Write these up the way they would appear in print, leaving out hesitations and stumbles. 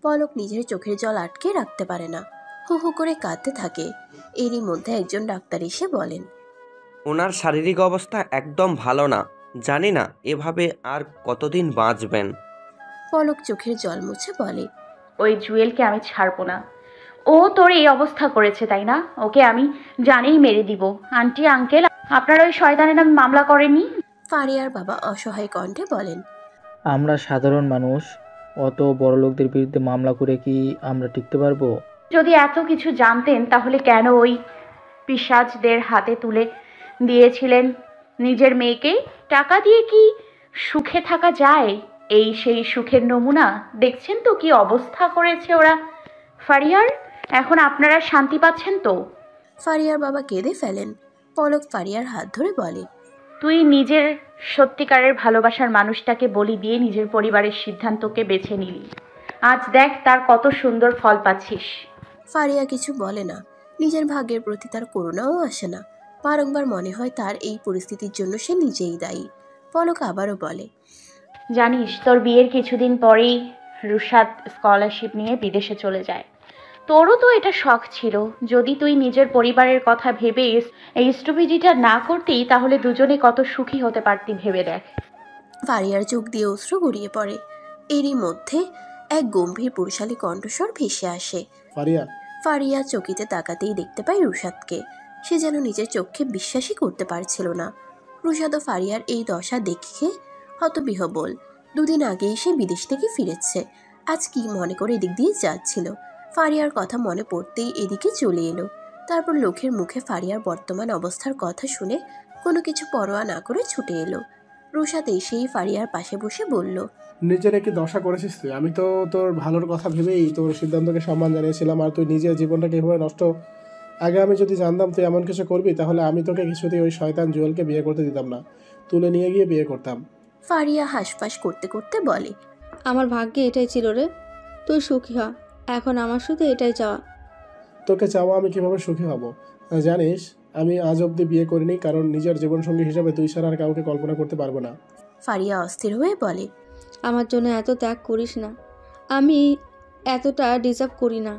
পলক নিজের চোখের জল আটকে রাখতে পারে না, হু হু করে কাঁদতে থাকে। এরই মধ্যে একজন ডাক্তার এসে বলেন, ওনার শারীরিক অবস্থা একদম ভালো না, জানি না এভাবে আর কতদিন বাঁচবেন। পলক চোখের জল মুছে বলে, ওই জুয়েলকে আমি ছাড়বো না। ও তোর এই অবস্থা করেছে, তাই না? ওকে আমি জানেই মেরে দিব। আন্টি, আঙ্কেল, আপনারা ওই শয়তানের নামে মামলা করেননি? ফারিয়ার বাবা অসহায় কণ্ঠে বলেন, আমরা সাধারণ মানুষ, অত বড় লোকদের বিরুদ্ধে মামলা করে কি আমরা টিকতে পারবো? যদি এত কিছু জানতেন তাহলে কেন ওই পিশাচদের হাতে তুলে দিয়েছিলেন নিজের মেয়েকে? টাকা দিয়ে কি সুখে থাকা যায়? এই সেই সুখের নমুনা। দেখছেন তো কি অবস্থা করেছে ওরা। ফারিয়ার, এখন আপনারা শান্তি পাচ্ছেন তো? ফারিয়ার বাবা কেঁদে ফেলেন। পলক ফারিয়ার হাত ধরে বলে, তুই নিজের সত্যিকারের ভালোবাসার মানুষটাকে বলি দিয়ে নিজের পরিবারের সিদ্ধান্তকে বেছে নিলি। আজ দেখ তার কত সুন্দর ফল পাচ্ছিস। ফারিয়া কিছু বলে না। নিজের ভাগ্যের প্রতি তার করুণাও আসে না। বারংবার মনে হয় তার এই পরিস্থিতির জন্য সে নিজেই দায়ী। পলক আবারও বলে, জানিস, তোর বিয়ের কিছুদিন পরেই রুশাদ স্কলারশিপ নিয়ে বিদেশে চলে যায়। তোরও তো এটা শখ ছিল। যদি তুই নিজের পরিবারের কথা ভেবে এই স্টুপিডিটা না করতেই, তাহলে দুজনে কত সুখী হতে পারতি ভেবে দেখ। ফারিয়ার চোখ দিয়ে অশ্রু গড়িয়ে পড়ে। এরই মধ্যে এক গম্ভীর পুরুষালী কণ্ঠস্বর ভেসে আসে। ফারিয়া। ফারিয়া চকিতে তাকাতেই দেখতে পায় রুশাদকে। সে যেন নিজের চোখে বিশ্বাসই করতে পারছিল না। রুশাদ ও ফারিয়ার এই দশা দেখে হতবিহ্বল। দুদিন আগেই সে বিদেশ থেকে ফিরেছে। আজ কি মনে করে এদিক দিয়ে যাচ্ছিল। ফারিয়ার কথা মনে পড়তেই এদিকে চলে এলো। তারপর লোকের মুখে ফারিয়ার বর্তমান অবস্থার কথা শুনে কোনো কিছু পরোয়া না করে ছুটে এলো। রুশাদ এসেই ফারিয়ার পাশে বসে বলল, নিজের কি দশা করেছিস তুই? আমি তো তোর ভালোর কথা ভেবেই তোর সিদ্ধান্তকে সম্মান জানিয়েছিলাম, আর তুই নিজের জীবনটাকে এভাবে নষ্ট। আগে আমি যদি জানতাম তুই এমন কিছু করবি, তাহলে আমি তোকে কিছুতেই ওই শয়তান জুয়েলকে বিয়ে করতে দিতাম না, তুলে নিয়ে গিয়ে বিয়ে করতাম। ফারিয়া হাঁসফাঁস করতে করতে বলে, আমার ভাগ্যে এটাই ছিল রে, তুই সুখী হ। এখন আমার শুধু এটাই চাওয়া। তোকে চাওয়া আমি কিভাবে সুখী হব? জানিস, আমি আজ অবধি বিয়ে করিনি, কারণ নিজের জীবনসঙ্গী হিসাবে তুই ছাড়া আর কাউকে কল্পনা করতে পারবো না। ফারিয়া অস্থির হয়ে বলে, আমার জন্য এত ত্যাগ করিস না, আমি এতটা ডিজার্ভ করি না।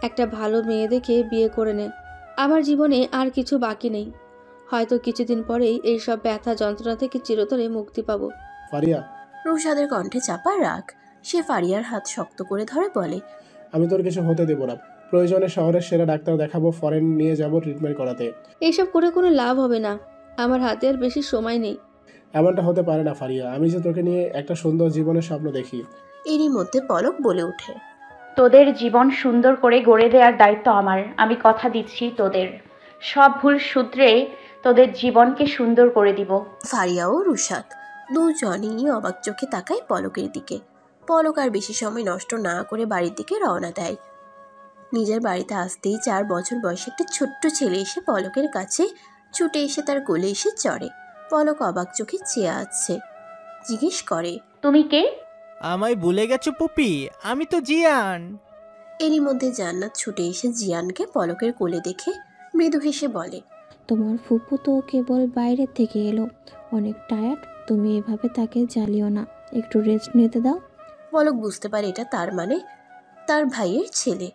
একটা ভালো মেয়ে দেখে বিয়ে করে নে। আমার জীবনে আর কিছু বাকি নেই। হয়তো কিছুদিন পরেই এইসব ব্যথা যন্ত্রণা থেকে চিরতরে মুক্তি পাবো। ফারিয়া। রুশাদের কণ্ঠে চাপা রাগ। সে ফারিয়ার হাত শক্ত করে ধরে বলে, আমি তোর কিছু হতে দেবো না। প্রয়োজনে শহরের সেরা ডাক্তার দেখাবো, ফরেন নিয়ে যাব ট্রিটমেন্ট করাতে। এইসব করে কোনো লাভ হবে না, আমার হাতে আর বেশি সময় নেই। এমনটা হতে পারে না ফারিয়া, আমি যে তোকে নিয়ে একটা সুন্দর জীবনের স্বপ্ন দেখি। এরই মধ্যে পলক বলে ওঠে, তোদের জীবন সুন্দর করে গড়ে দেওয়ার দায়িত্ব আমার। আমি কথা দিচ্ছি, তোদের সব ভুল শুধরে তোদের জীবনকে সুন্দর করে দিব। ফারিয়া ও রুশাদ দুজনই অবাক চোখে তাকায় পলকের দিকে। পলক আর বেশি সময় নষ্ট না করে বাড়ির দিকে রওনা দেয়। নিজের বাড়িতে আসতেই 4 বছর বয়সে একটা ছোট্ট ছেলে এসে পলকের কাছে ছুটে এসে তার কোলে এসে চড়ে। পলক অবাক চোখে চেয়ে আছে। জিজ্ঞেস করে, তুমি কে? আমায় ভুলে গেছো পুপি? আমি তো জিয়ান। এরই মধ্যে জান্নাত ছুটে এসে জিয়ানকে পলকের কোলে দেখে মৃদু হেসে বলে, তোমার ফুপু তো কেবল বাইরে থেকে এলো, অনেক টায়ার্ড, তুমি এভাবে তাকে জ্বালিও না, একটু রেস্ট নিতে দাও। পলক বুঝতে পারে এটা তার মানে তার ভাইয়ের ছেলে।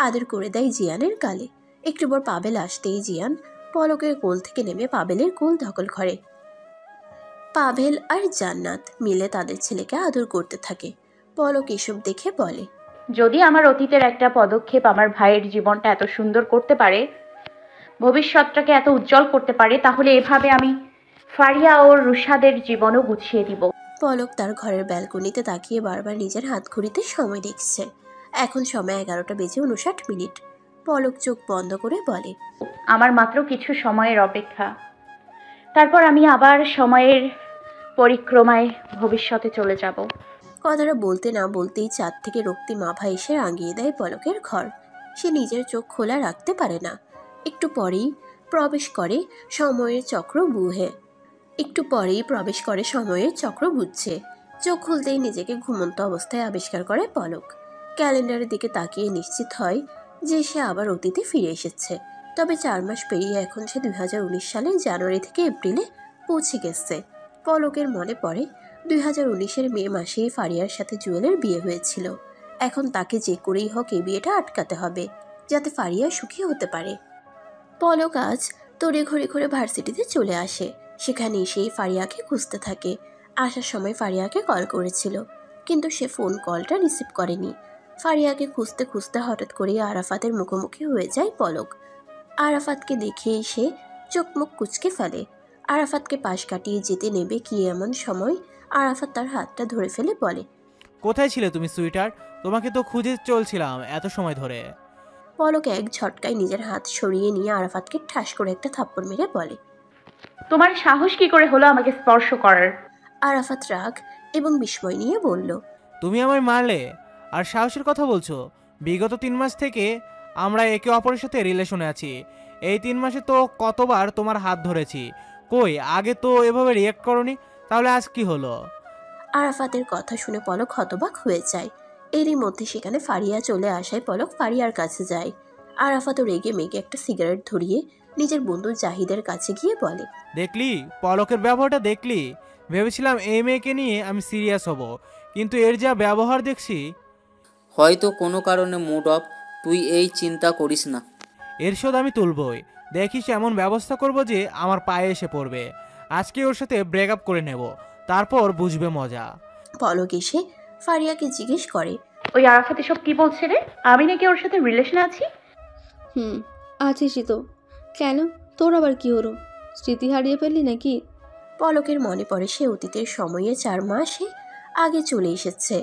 আদর করে দেয় জিয়ানের গালে। একটু পর পাবেল আসতেই জিয়ান পলকের কোল থেকে নেমে পাবেলের কোল দখল করে। পাবেল আর জান্নাত মিলে তাদের ছেলেকে আদর করতে থাকে। পলক এসব দেখে বলে, যদি আমার অতীতের একটা পদক্ষেপ আমার ভাইয়ের জীবনটা এত সুন্দর করতে পারে, ভবিষ্যৎটাকে এত উজ্জ্বল করতে পারে, তাহলে এভাবে আমি ফারিয়া ও রুশাদের জীবনও গুছিয়ে দিব। পলক তার ঘরের ব্যালকনিতে তাকিয়ে বারবার নিজের হাত ঘড়িতে সময় দেখছে। এখন সময় 11:59। পলক চোখ বন্ধ করে বলে, আমার মাত্র কিছু সময়ের অপেক্ষা, তারপর আমি আবার সময়ের পরিক্রমায় ভবিষ্যতে চলে যাব। কথাটা বলতে না বলতেই চাঁদ থেকে রক্তিম আভা এসে রাঙিয়ে দেয় পলকের ঘর। সে নিজের চোখ খোলা রাখতে পারে না। একটু পরেই প্রবেশ করে সময়ের চক্র বুঝছে। চোখ খুলতেই নিজেকে ঘুমন্ত অবস্থায় আবিষ্কার করে পলক। ক্যালেন্ডারের দিকে তাকিয়ে নিশ্চিত হয় যে সে আবার অতীতে ফিরে এসেছে। তবে 4 মাস পেরিয়ে এখন সে 2019 সালের জানুয়ারি থেকে এপ্রিলে পৌঁছে গেছে। পলকের মনে পড়ে 2019-এর মে মাসেই ফারিয়ার সাথে জুয়েলের বিয়ে হয়েছিল। এখন তাকে যে করেই হোক এই বিয়েটা আটকাতে হবে, যাতে ফারিয়া সুখী হতে পারে। পলক আজ তড়ে ঘড়ি ঘুরে ভার্সিটিতে চলে আসে। সেখানে এসেই ফারিয়াকে খুঁজতে থাকে। আসার সময় ফারিয়াকে কল করেছিল, কিন্তু সে ফোন কলটা রিসিভ করেনি। ফারিয়াকে খুঁজতে খুঁজতে হঠাৎ করেই আরাফাতের মুখোমুখি হয়ে যায় পলক। আরাফাতকে দেখে সে চোখ মুখ কুঁচকে ফেলে। আরাফাতকে পাশ কাটিয়ে যেতে নেবে কি এমন সময় আরাফাত তার হাতটা ধরে ফেলে বলে, কোথায় ছিলে তুমি সুইটার? তোমাকে তো খুঁজে চলছিলাম এত সময় ধরে। পলক এক ঝটকায় নিজের হাত সরিয়ে নিয়ে আরাফাতকে ঠাস করে একটা থাপ্পড় মেরে বলে, তোমার সাহস কি করে হলো আমাকে স্পর্শ করার? আরাফাত রাগ এবং বিস্ময় নিয়ে বলল, তুমি আমায় মারলে আর সাহসের কথা বলছো? বিগত 3 মাস থেকে আমরা একে অপরের সাথে রিলেশনে আছি। এই 3 মাসে তো কতবার তোমার হাত ধরেছি। কই আগে তো এভাবে রিয়েক্ট করনি, তাহলে আজ কি হলো? আরাফাতের কথা শুনে পলক হতবাক হয়ে যায়। এরই মধ্যে সেখানে ফারিয়া চলে আসায় পলক ফারিয়ার কাছে যায়। আরাফাতও রেগে মেগে একটা সিগারেট ধরিয়ে নিজের বন্ধু জাহিদের কাছে গিয়ে বলে, দেখলি পলকের ব্যবহারটা দেখলি? ভেবেছিলাম এই মেয়েকে নিয়ে আমি সিরিয়াস হব, কিন্তু এর যা ব্যবহার দেখছি। হয়তো কোনো কারণে মুড অফ, তুই এই চিন্তা করিস না। এর শোধ আমি তুলবই। দেখিস এমন ব্যবস্থা করব যে আমার পায়ে এসে পড়বে। আজকে ওর সাথে ব্রেকআপ করে নেব, তারপর বুঝবে মজা। পলক এসে ফারিয়াকে জিজ্ঞেস করে, ওই আরাফাত এসব কি বলছে রে? আমি নাকি ওর সাথে রিলেশনে আছি? আছিসই তো। কেন, তোর আবার কি হলো? স্মৃতি হারিয়ে ফেললি নাকি? পলকের মনে পড়ে সে অতীতের সময়ে 4 মাসে আগে চলে এসেছে।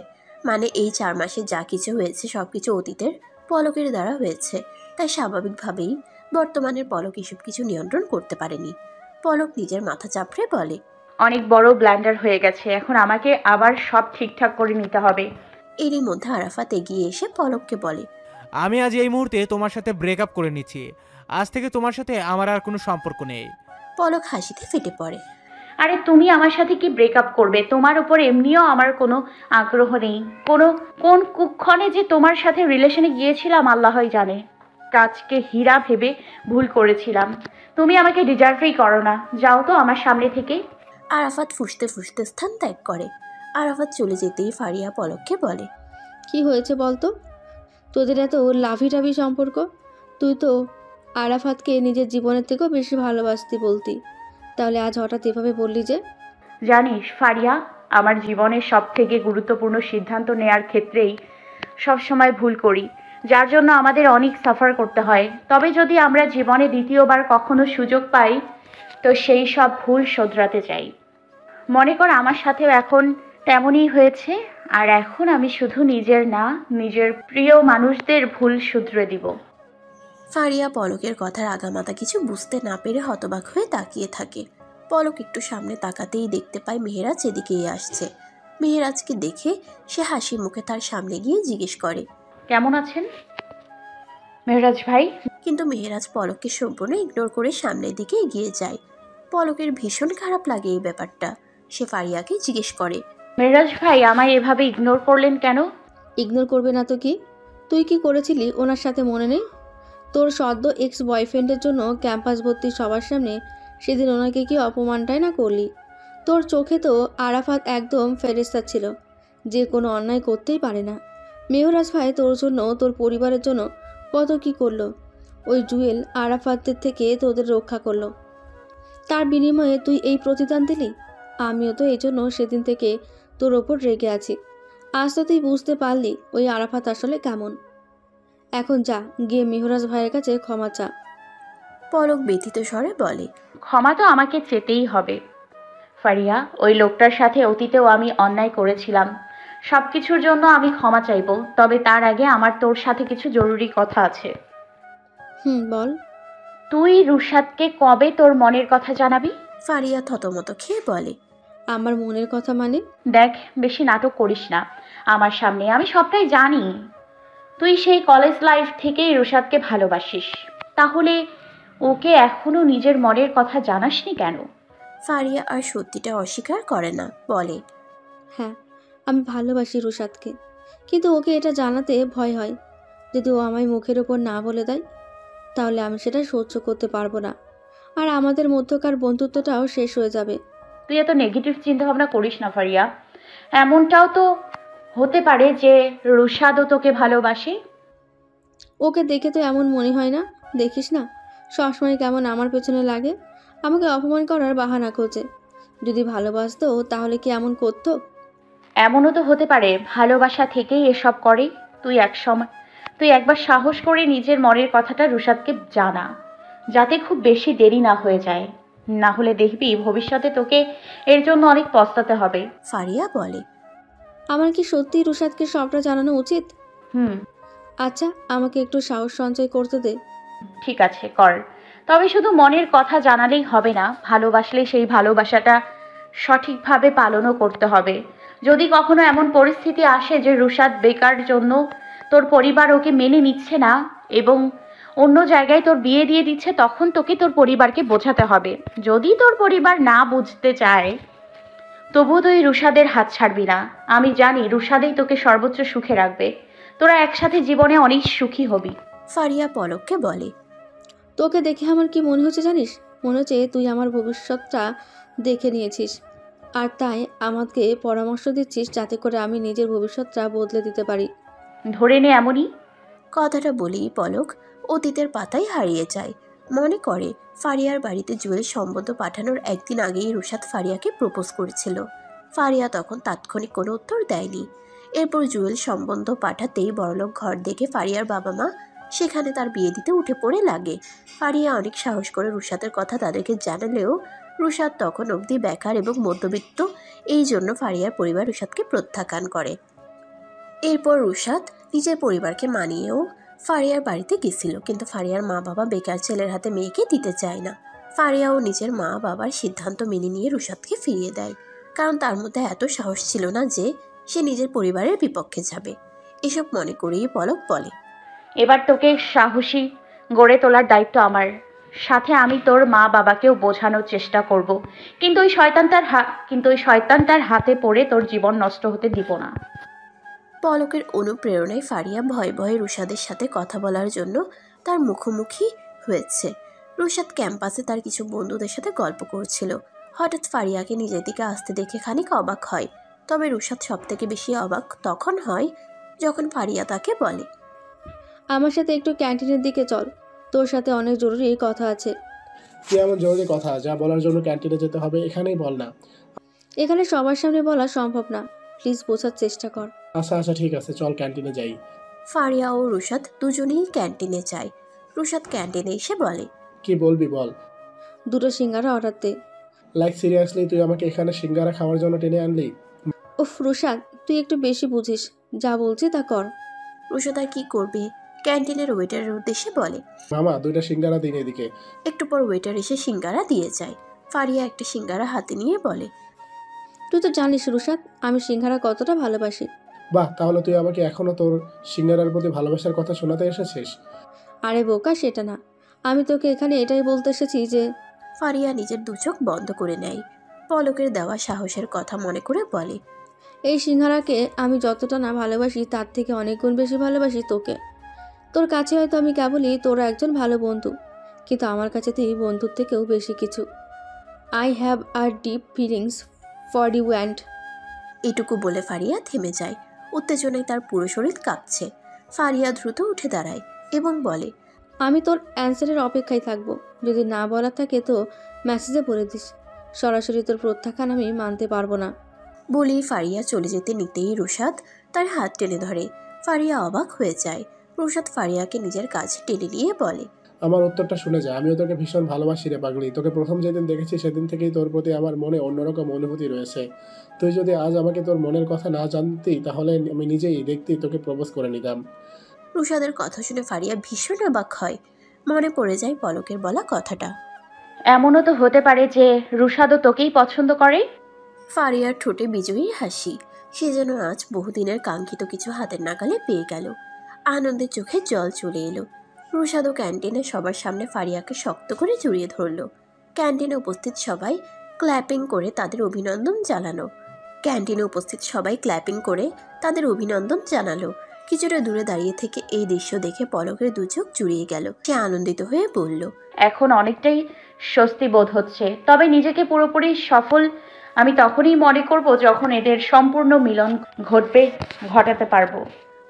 মানে এই 4 মাসে যা কিছু হয়েছে সবকিছু অতীতের পলকের দ্বারা হয়েছে। তাই স্বাভাবিকভাবেই বর্তমানের পলক এসব কিছু নিয়ন্ত্রণ করতে পারেনি। পলক নিজের মাথা চাপড়ে বলে, অনেক বড় ব্ল্যান্ডার হয়ে গেছে, এখন আমাকে আবার সব ঠিকঠাক করে নিতে হবে। এরই মধ্যে আরাফাত এগিয়ে এসে পলককে বলে, আমি আজ এই মুহূর্তে তোমার সাথে ব্রেকআপ করে নিচ্ছি। আজ থেকে তোমার সাথে আমার আর কোনো সম্পর্ক নেই। পলক হাসিতে ফেটে পড়ে, আরে তুমি আমার সাথে কি ব্রেকআপ করবে? তোমার উপর এমনিও আমার কোনো আগ্রহ নেই। কোন কুক্ষণে যে তোমার সাথে রিলেশনে গিয়েছিলাম আল্লাহই জানে। কাজকে হীরা ভেবে ভুল করেছিলাম। তুমি আমাকে ডিজার্ভই করো না, যাও তো আমার সামনে থেকে। আরাফাত ফুঁসতে ফুঁসতে স্থান ত্যাগ করে। আরাফাত চলে যেতেই ফারিয়া পলককে বলে, কি হয়েছে বলতো? তোদের এত লাভিটাভি সম্পর্ক? তুই তো আরাফাতকে নিজের জীবনের থেকেও বেশি ভালোবাসতি বলতি, তাহলে আজ হঠাৎ এভাবে বললি যে? জানিস ফারিয়া, আমার জীবনের সব থেকে গুরুত্বপূর্ণ সিদ্ধান্ত নেয়ার ক্ষেত্রেই সবসময় ভুল করি, যার জন্য আমাদের অনেক সাফার করতে হয়। তবে যদি আমরা জীবনে দ্বিতীয়বার কখনো সুযোগ পাই, তো সেই সব ভুল শোধরাতে চাই। মনে কর আমার সাথেও এখন তেমনই হয়েছে, আর এখন আমি শুধু নিজের না, নিজের প্রিয় মানুষদের ভুল শুধরে দিব। ফারিয়া পলকের কথার আগামাতা কিছু বুঝতে না পেরে হতবাক হয়ে তাকিয়ে থাকে। পলক একটু সামনে তাকাতেই দেখতে পায় মেহেরাজ এদিকেই আসছে। মেহেরাজকে দেখে সে হাসি মুখে তার সামনে গিয়ে জিজ্ঞেস করে, কেমন আছেন মেহরাজ ভাই? কিন্তু মেহেরাজ পলককে সম্পূর্ণ ইগনোর করে সামনের দিকে এগিয়ে যায়। পলকের ভীষণ খারাপ লাগে এই ব্যাপারটা। সে ফারিয়াকে জিজ্ঞেস করে, মেহরাজ ভাই আমায় এভাবে ইগনোর করলেন কেন? ইগনোর করবে না তো কি? তুই কি করেছিলি ওনার সাথে মনে নেই? তোর সদ্য এক্স বয়ফ্রেন্ডের জন্য ক্যাম্পাস ভর্তি সবার সামনে সেদিন ওনাকে কি অপমানটাই না করলি? তোর চোখে তো আরাফাত একদম ফেরেশতা ছিল, যে কোনো অন্যায় করতেই পারে না। মেহরাজ ভাই তোর জন্য, তোর পরিবারের জন্য কত কি করলো। ওই জুয়েল আরাফাতের থেকে তোদের রক্ষা করলো, তার বিনিময়ে তুই এই প্রতিদান দিলি। আমিও তো এই জন্য সেদিন থেকে তোর ওপর রেগে আছি। আজ তো তুই বুঝতে পারলি ওই আরাফাত আসলে কেমন। এখন যা, গিয়ে মেহরাজ ভাইয়ের কাছে ক্ষমা চা। পলক ব্যথিত স্বরে বলে, ক্ষমা তো আমাকে চেতেই হবে ফারিয়া। ওই লোকটার সাথে অতীতেও আমি অন্যায় করেছিলাম, সব কিছুর জন্য আমি ক্ষমা চাইব। তবে তার আগে আমার তোর সাথে কিছু জরুরি কথা আছে। বল। তুই রুশাদকে কবে তোর মনের কথা জানাবি? ফারিয়া থতমত খেয়ে বলে, আমার মনের কথা মানে? দেখ, বেশি নাটক করিস না আমার সামনে, আমি সবটাই জানি। তুই সেই কলেজ লাইফ থেকেই রুশাদকে ভালোবাসিস, তাহলে ওকে এখনো নিজের মনের কথা জানাসনি কেন? ফারিয়া আর সত্যিটা অস্বীকার করে না, বলে, হ্যাঁ, আমি ভালোবাসি রুশাদকে, কিন্তু ওকে এটা জানাতে ভয় হয়। যদি ও আমায় মুখের ওপর না বলে দেয়, তাহলে আমি সেটা সহ্য করতে পারবো না, আর আমাদের মধ্যকার বন্ধুত্বটাও শেষ হয়ে যাবে। তুই এত নেগেটিভ চিন্তা ভাবনা করিস না ফারিয়া। এমনটাও তো হতে পারে যে রুশাদও তোকে ভালোবাসে। ওকে দেখে তো এমন মনে হয় না, দেখিস না সবসময় কেমন আমার পেছনে লাগে, আমাকে অপমান করার বাহানা খোঁজে। যদি ভালোবাসতো তাহলে কি এমন করতো? এমনও তো হতে পারে ভালোবাসা থেকেই এসব করে। তুই একবার সাহস করে নিজের মনের কথাটা রুশাদকে জানা, যাতে খুব বেশি দেরি না হয়ে যায়। না হলে দেখবি ভবিষ্যতে তোকে এর জন্য অনেক পস্তাতে হবে। ফারিয়া বলে। আমার কি সত্যি রুশাদকে সবটা জানানো উচিত? হুম, আচ্ছা, আমাকে একটু সাহস সঞ্চয় করতে দে। ঠিক আছে, কর। তবে শুধু মনের কথা জানালেই হবে না, ভালোবাসলে সেই ভালোবাসাটা সঠিকভাবে পালনও করতে হবে। যদি কখনো এমন পরিস্থিতি আসে যে রুশাদ বেকার জন্য তোর পরিবার ওকে মেনে নিচ্ছে না এবং অন্য জায়গায় তোর বিয়ে দিয়ে দিচ্ছে, তখন তোকে তোর পরিবারকে বোঝাতে হবে। যদি তোর পরিবার না বুঝতে চায়, তবুও তুই রুশাদের হাত ছাড়বি না। আমি জানি রুশাদেই তোকে সর্বোচ্চ সুখে রাখবে। তোরা একসাথে জীবনে অনেক সুখী হবি। ফারিয়া পলককে বলে। তোকে দেখে আমার কি মনে হচ্ছে জানিস? মনে হচ্ছে তুই আমার ভবিষ্যৎটা দেখে নিয়েছিস, আর তাই আমাকে পরামর্শ দিচ্ছিস যাতে করে আমি নিজের ভবিষ্যৎটা বদলে দিতে পারি। ধরে নে এমনই। কথাটা বলেই পলক অতীতের পাতায় হারিয়ে যায়। মনে করে ফারিয়ার বাড়িতে জুয়েল সম্বন্ধ পাঠানোর একদিন আগেই রুশাদ ফারিয়াকে প্রপোজ করেছিল। ফারিয়া তখন তাৎক্ষণিক কোনো উত্তর দেয়নি। এরপর জুয়েল সম্বন্ধ পাঠাতেই বড়লোক ঘর দেখে ফারিয়ার বাবা মা সেখানে তার বিয়ে দিতে উঠে পড়ে লাগে। ফারিয়া অনেক সাহস করে রুশাদের কথা তাদেরকে জানালেও রুশাদ তখন অবধি বেকার এবং মধ্যবিত্ত, এই জন্য ফারিয়ার পরিবার রুশাদকে প্রত্যাখ্যান করে। এরপর রুশাদ নিজের পরিবারকে মানিয়েও ফারিয়ার বাড়িতে গেছিল, কিন্তু ফারিয়ার মা বাবা বেকার ছেলের হাতে মেয়েকে দিতে চায় না। ফারিয়াও নিজের মা বাবার সিদ্ধান্ত মেনে নিয়ে রুশাদকে ফিরিয়ে দেয়, কারণ তার মধ্যে এত সাহস ছিল না যে সে নিজের পরিবারের বিপক্ষে যাবে। এসব মনে করেই পলক বলে, এবার তোকে সাহসী গড়ে তোলার দায়িত্ব আমার। সাথে আমি তোর মা বাবাকেও বোঝানোর চেষ্টা করব, কিন্তু ওই শয়তানটার হাতে পড়ে তোর জীবন নষ্ট হতে দিব না। পলকের অনুপ্রেরণায় ফারিয়া ভয়ে ভয়ে রুশাদের সাথে কথা বলার জন্য তার মুখোমুখি হয়েছে। রুশাদ ক্যাম্পাসে তার কিছু বন্ধুদের সাথে গল্প করছিল। হঠাৎ ফারিয়াকে নিজের দিকে আসতে দেখে খানিক অবাক হয়। তবে রুশাদ সব থেকে বেশি অবাক তখন হয় যখন ফারিয়া তাকে বলে, আমার সাথে একটু ক্যান্টিনের দিকে চল, তোর সাথে অনেক জরুরি কথা আছে। কি এমন জরুরি কথা যা বলার জন্য ক্যান্টিনে যেতে হবে? এখানেই বল না। এখানে সবার সামনে বলা সম্ভব না, প্লিজ বোঝার চেষ্টা কর। আচ্ছা আচ্ছা ঠিক আছে, চল ক্যান্টিনে যাই। ফারিয়া ও রুশাদ দুজনেই ক্যান্টিনে যায়। রুশাদ ক্যান্টিনে এসে বলে, কি বলবি বল। 2টো সিঙ্গারা অর্ডার দে। লাইক সিরিয়াসলি তুই আমাকে এখানে সিঙ্গারা খাওয়ার জন্য টেনে আনলি? উফ রুশাদ, তুই একটু বেশি বুঝিস, যা বলছি তা কর। রুশাদ আর কি করবে, ক্যান্টিনের ওয়েটারের উদ্দেশ্যে বলে, মামা 2টা সিঙ্গারা দিন এদিকে। একটু পর ওয়েটার এসে সিঙ্গারা দিয়ে যায়। ফারিয়া একটা সিঙ্গারা হাতে নিয়ে বলে, তুই তো জানিস রুশাদ, আমি সিঙ্গারা কতটা ভালোবাসি। বাহ, তাহলে তুই আমাকে এখনো তোর সিঙ্গারার প্রতি ভালোবাসার কথা শোনাতে এসেছিস? আরে বোকা, সেটা না, আমি তোকে এখানে এটাই বলতে এসেছি যে। ফারিয়া নিজের দু চোখ বন্ধ করে নেয়। পলকের দেওয়া সাহসের কথা মনে করে বলে, এই সিঙ্গারাকে আমি যতটা না ভালোবাসি তার থেকে অনেক গুণ বেশি ভালোবাসি তোকে। তোর কাছে হয়তো আমি কেবলই তোর একজন ভালো বন্ধু, কিন্তু আমার কাছে তুই বন্ধুর থেকেও বেশি কিছু। I have are deep feelings for you and. এটুকু বলে ফারিয়া থেমে যায়। উত্তেজনায় তার পুরো শরীর কাঁপছে। ফারিয়া দ্রুত উঠে দাঁড়ায় এবং বলে, আমি তোর অ্যান্সারের অপেক্ষায় থাকবো। যদি না বলা থাকে তো মেসেজে বলে দিস, সরাসরি তোর প্রত্যাখ্যান আমি মানতে পারবো না। বলেই ফারিয়া চলে যেতে নিতেই রুশাদ তার হাত টেনে ধরে। ফারিয়া অবাক হয়ে যায়। রুশাদ ফারিয়াকে নিজের কাছে টেনে নিয়ে বলে, আমার উত্তরটা শুনে যা, আমিও তোকে ভীষণ ভালোবাসি রে পাগলি। তোকে প্রথম যেদিন দেখেছি সেদিন থেকেই তোর প্রতি আমার মনে অন্যরকম অনুভূতি রয়েছে। তুই যদি আজ আমাকে তোর মনের কথা না জানতি তাহলে আমি নিজেই দেখতি তোকে প্রপোজ করে নিতাম। রুশাদের কথা শুনে ফারিয়া ভীষণ অবাক হয়। মনে পড়ে যায় পলকের বলা কথাটা। এমনও তো হতে পারে যে রুশাদও তোকেই পছন্দ করে। ফারিয়ার ঠোঁটে বিজয়ী হাসি। সে যেন আজ বহুদিনের কাঙ্ক্ষিত কিছু হাতের নাগালে পেয়ে গেল। আনন্দের চোখে জল চলে এলো। রুশাদও ক্যান্টিনে সবার সামনে ফারিয়াকে শক্ত করে জড়িয়ে ধরল। ক্যান্টিনে উপস্থিত সবাই ক্ল্যাপিং করে তাদের অভিনন্দন জানালো। কিছুটা দূরে দাঁড়িয়ে থেকে এই দৃশ্য দেখে পলকের দু চোখ জুড়িয়ে গেল। সে আনন্দিত হয়ে বলল, এখন অনেকটাই স্বস্তি বোধ হচ্ছে। তবে নিজেকে পুরোপুরি সফল আমি তখনই মনে করব যখন এদের সম্পূর্ণ মিলন ঘটাতে পারবো।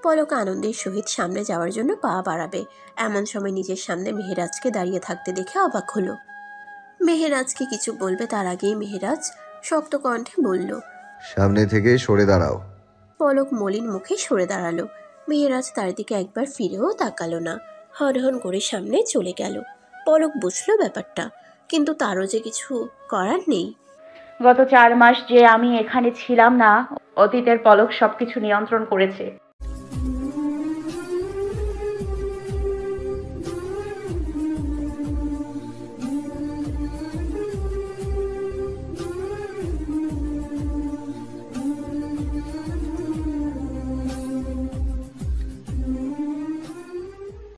পলক আনন্দের সহিত সামনে যাওয়ার জন্য পা বাড়াবে, এমন সময় নিজের সামনে মেহেরাজকে দাঁড়িয়ে থাকতে দেখে অবাক হলো। মেহেরাজকে কিছু বলবে তার আগেই মেহেরাজ শক্ত কণ্ঠে বলল, সামনে থেকে সরে দাঁড়াও। পলক মলিন মুখে সরে দাঁড়ালো। মেহেরাজ তার দিকে একবার ফিরেও তাকালো না, হনহন করে সামনে চলে গেল। পলক বুঝলো ব্যাপারটা, কিন্তু তারও যে কিছু করার নেই। গত 4 মাস যে আমি এখানে ছিলাম না, অতীতের পলক সবকিছু নিয়ন্ত্রণ করেছে।